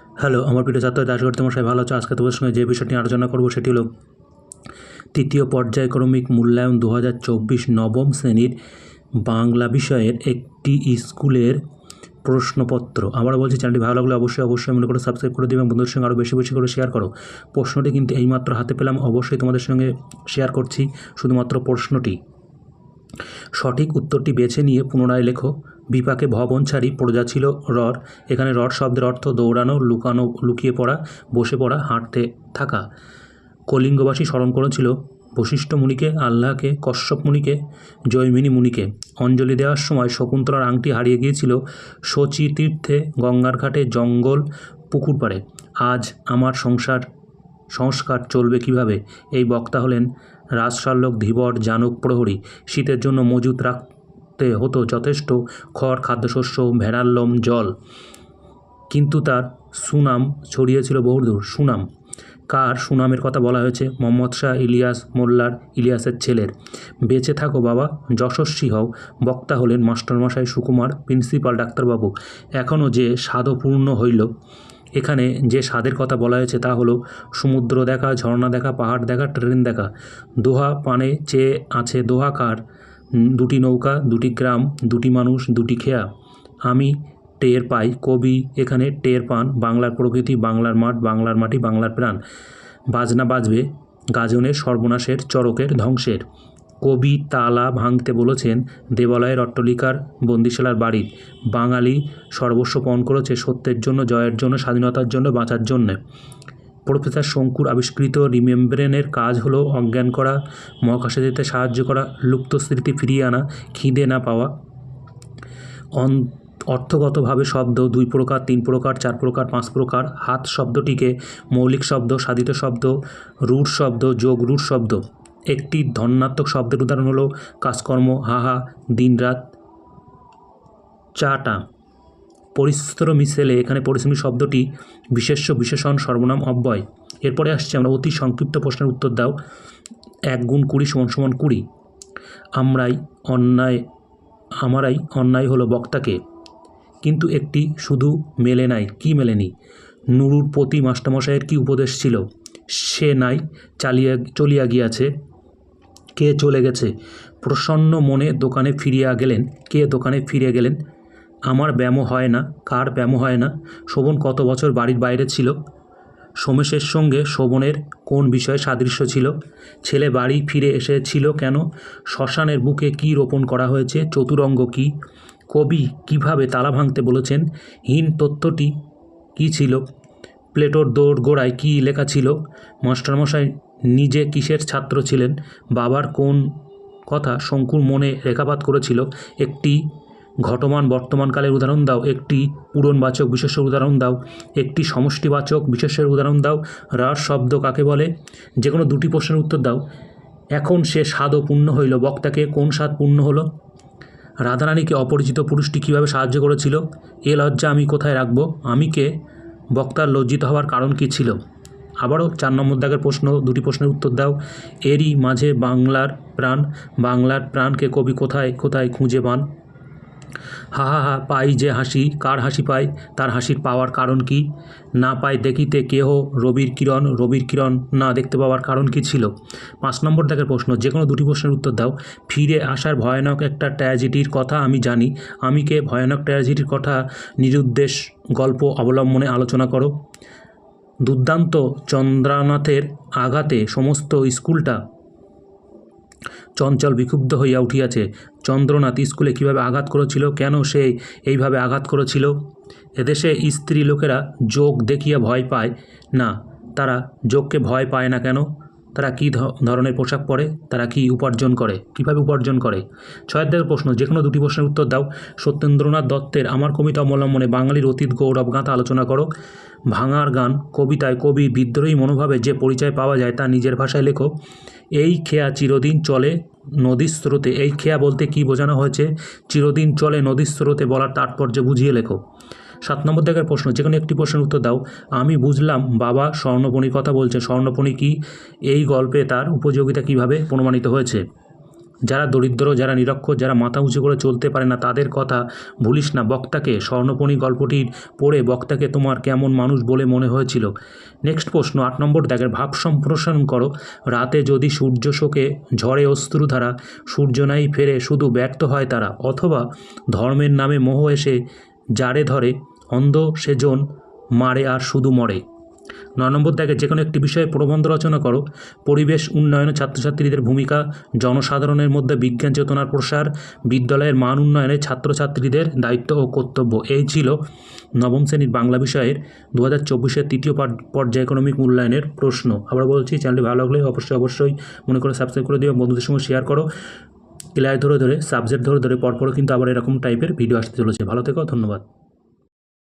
Hello, আমার প্রিয় ছাত্র দাসগর মশাই ভালো আছো। আজকে তোমাদের সঙ্গে যে বিষয়টি আলোচনা করব সেটি হলো তৃতীয় পর্যায়ক্রমিক মূল্যায়ন 2024 নবম শ্রেণীর বাংলা বিষয়ের একটি স্কুলের প্রশ্নপত্র। আমরা বলছি চ্যানেলটি ভালো লাগলে অবশ্যই মনে করে সাবস্ক্রাইব করে দেবে এবং বন্ধুদের সঙ্গে আরও বেশি বেশি করে শেয়ার করো। প্রশ্নটি কিন্তু এইমাত্র হাতে পেলাম, অবশ্যই তোমাদের সঙ্গে শেয়ার করছি। শুধুমাত্র প্রশ্নটি সঠিক উত্তরটি বেছে নিয়ে পুনরায় লেখো। বিপাকে ভবন ছাড়ি প্রজা ছিল রর। এখানে রর শব্দের অর্থ দৌড়ানো, লুকানো, লুকিয়ে পড়া, বসে পড়া, হাঁটতে থাকা। কলিঙ্গবাসী স্মরণ করেছিল বশিষ্ঠ মুনিকে, আল্লাহকে, কশ্যপ মুনিকে, জৈমিনী মুনিকে। অঞ্জলি দেওয়ার সময় শকুন্তলার আংটি হারিয়ে গিয়েছিল শচী তীর্থে, গঙ্গার ঘাটে, জঙ্গল, পুকুর পাড়ে। আজ আমার সংস্কার চলবে কিভাবে? এই বক্তা হলেন রাজশালক ধীবর জানক প্রহরী। শীতের জন্য মজুত রাখতে হতো যথেষ্ট খড়, খাদ্যশস্য, ভেড়ার লোম, জল। কিন্তু তার সুনাম ছড়িয়েছিল বহুদূর। সুনাম কার? সুনামের কথা বলা হয়েছে মোহাম্মদ শাহ ইলিয়াস মোল্লার, ইলিয়াসের ছেলের। বেঁচে থাকো বাবা, যশস্বী হও। বক্তা হলেন মাস্টারমশাই সুকুমার, প্রিন্সিপাল ডাক্তারবাবু। এখনও যে স্বাদপূর্ণ হইল। এখানে যে স্বাদের কথা বলা হয়েছে তা হলো সমুদ্র দেখা, ঝর্ণা দেখা, পাহাড় দেখা, ট্রেন দেখা। দোহা পানে চেয়ে আছে দোহা কার? দুটি নৌকা, দুটি গ্রাম, দুটি মানুষ, দুটি খেয়া। আমি টের পাই, কবি এখানে টের পান বাংলার প্রকৃতি, বাংলার মাঠ, বাংলার মাটি, বাংলার প্রাণ। বাজনা বাজবে গাজনের, সর্বনাশের, চরকের, ধ্বংসের। কবি তালা ভাঙতে বলেছেন দেবালয়ের, অট্টালিকার, বন্দিশালার, বাড়ির। বাঙালি সর্বস্ব পণ করেছে সত্যের জন্য, জয়ের জন্য, স্বাধীনতার জন্য, বাঁচার জন্যে। প্রফেসর শঙ্কুর আবিষ্কৃত রিমেম্ব্রেনের কাজ হলো অজ্ঞান করা, মহাকাশে যেতে সাহায্য করা, লুপ্ত স্মৃতি ফিরিয়ে আনা, খিদে না পাওয়া। অর্থগতভাবে শব্দ 2 প্রকার, 3 প্রকার, 4 প্রকার, 5 প্রকার। হাত শব্দটিকে মৌলিক শব্দ, সাধিত শব্দ, রূঢ় শব্দ, যোগ রূঢ় শব্দ। একটি ধন্যাত্মক শব্দের উদাহরণ হলো কাজকর্ম, হাহা, দিনরাত, চাটা। পরিশ্রমী ছেলে, এখানে পরিশ্রমী শব্দটি বিশেষ্য, বিশেষণ, সর্বনাম, অব্যয়। এরপরে আসছে আমরা অতি সংক্ষিপ্ত প্রশ্নের উত্তর দাও। 1 গুণ 20 = 20। আমারাই অন্যায় হলো বক্তাকে। কিন্তু একটি শুধু মেলে নাই। কি মেলেনি? নুরুর প্রতি মাস্টারমশাইয়ের কি উপদেশ ছিল? সে নাই, চলিয়া গিয়াছে। কে চলে গেছে? প্রসন্ন মনে দোকানে ফিরিয়া গেলেন। কে দোকানে ফিরে গেলেন? আমার ব্যামো হয় না। কার ব্যামো হয় না? শোভন কত বছর বাড়ির বাইরে ছিল? সোমেশের সঙ্গে শোভনের কোন বিষয়ে সাদৃশ্য ছিল? ছেলে বাড়ি ফিরে এসেছিল কেন? শ্মশানের বুকে কি রোপণ করা হয়েছে? চতুরঙ্গ কি? কবি কিভাবে তালা ভাঙতে বলেছেন? হীন তথ্যটি কি ছিল? প্লেটোর দোরগোড়ায় কি লেখা ছিল? মাস্টারমশাই নিজে কিসের ছাত্র ছিলেন? বাবার কোন কথা শঙ্কুর মনে রেখাপাত করেছিল? একটি ঘটমান বর্তমানকালের উদাহরণ দাও। একটি পূরণবাচক বিশেষ্যের উদাহরণ দাও। একটি সমষ্টিবাচক বিশেষ্যের উদাহরণ দাও। রাস শব্দ কাকে বলে? যে কোনো 2টি প্রশ্নের উত্তর দাও। এখন সে স্বাদও পূর্ণ হইল। বক্তাকে কোন স্বাদ পূর্ণ হলো? রাধারানীকে অপরিচিত পুরুষটি কীভাবে সাহায্য করেছিল? এ লজ্জা আমি কোথায় রাখব? আমিকে বক্তার লজ্জিত হওয়ার কারণ কী ছিল? আবারও 4 নম্বর দাগের প্রশ্ন, 2টি প্রশ্নের উত্তর দাও। এরই মাঝে বাংলার প্রাণকে কবি কোথায় কোথায় খুঁজে পান? হা হা হা পাই যে হাসি, কার হাসি পায়? তার হাসির পাওয়ার কারণ কি? না পায় দেখিতে কেহ রবির কিরণ না দেখতে পাওয়ার কারণ কি ছিল? 5 নম্বর দাগের প্রশ্ন, যে কোনো 2টি প্রশ্নের উত্তর দাও। ফিরে আসার ভয়ানক একটা ট্র্যাজেডির কথা আমি জানি। আমিকে ভয়ানক ট্র্যাজেডির কথা নিরুদ্দেশ গল্প অবলম্বনে আলোচনা করো। দুর্দান্ত চন্দ্রনাথের আঘাতে সমস্ত স্কুলটা চঞ্চল বিক্ষুব্ধ হইয়া উঠিয়াছে। চন্দ্রনাথ স্কুলে কীভাবে আঘাত করেছিল? কেন সে এইভাবে আঘাত করেছিল? এদেশে স্ত্রী লোকেরা যোগ দেখিয়া ভয় পায় না। তারা যোগকে ভয় পায় না কেন? তারা কী ধরনের পোশাক পরে? তারা কি উপার্জন করে? কীভাবে উপার্জন করে? 6 দাগের প্রশ্ন, যে কোনো 2টি প্রশ্নের উত্তর দাও। সত্যেন্দ্রনাথ দত্তের আমার কবিতা অবলম্বনে বাঙালির অতীত গৌরব গাথা আলোচনা করো। ভাঙার গান কবিতায় কবির বিদ্রোহী মনোভাবে যে পরিচয় পাওয়া যায় তা নিজের ভাষায় লেখো। এই খেয়া চিরদিন চলে নদীর স্রোতে। এই খেয়া বলতে কি বোঝানো হয়েছে? চিরদিন চলে নদীর স্রোতে বলার তাৎপর্য বুঝিয়ে লেখো। 7 নম্বর দাগের প্রশ্ন, যে কোনো একটি প্রশ্নের উত্তর দাও। আমি বুঝলাম বাবা স্বর্ণপণির কথা বলছে। স্বর্ণপণি কি? এই গল্পে তার উপযোগিতা কিভাবে প্রমাণিত হয়েছে? যারা দরিদ্র, যারা নিরক্ষর, যারা মাথা উঁচু করে চলতে পারে না, তাদের কথা ভুলিস না বক্তাকে। স্বর্ণপণি গল্পটির পড়ে বক্তাকে তোমার কেমন মানুষ বলে মনে হয়েছিল? নেক্সট প্রশ্ন 8 নম্বর দাগের ভাব সম্প্রসারণ করো। রাতে যদি সূর্য শোকে ঝরে অশ্রুধারা, সূর্য নাই ফেরে শুধু ব্যর্থ হয় তারা, অথবা ধর্মের নামে মোহ এসে যারে ধরে, অন্ধ সেজন মারে আর শুধু মরে। 9 নম্বর দাগে যে কোনো একটি বিষয়ে প্রবন্ধ রচনা করো। পরিবেশ উন্নয়নে ছাত্রছাত্রীদের ভূমিকা, জনসাধারণের মধ্যে বিজ্ঞান চেতনার প্রসার, বিদ্যালয়ের মান উন্নয়নে ছাত্রছাত্রীদের দায়িত্ব ও কর্তব্য। এই ছিল নবম শ্রেণীর বাংলা বিষয়ের 2024-এর তৃতীয় পর্যায়ক্রমিক মূল্যায়নের প্রশ্ন। আবার বলছি, চ্যানেলটি ভালো লাগলে অবশ্যই মনে করে সাবস্ক্রাইব করে দিও, বন্ধুদের সঙ্গে শেয়ার করো। ক্লাস ধরে সাবজেক্ট ধরে পরপরও কিন্তু আবার এরকম টাইপের ভিডিও আসতে চলেছে। ভালো থেকো, ধন্যবাদ।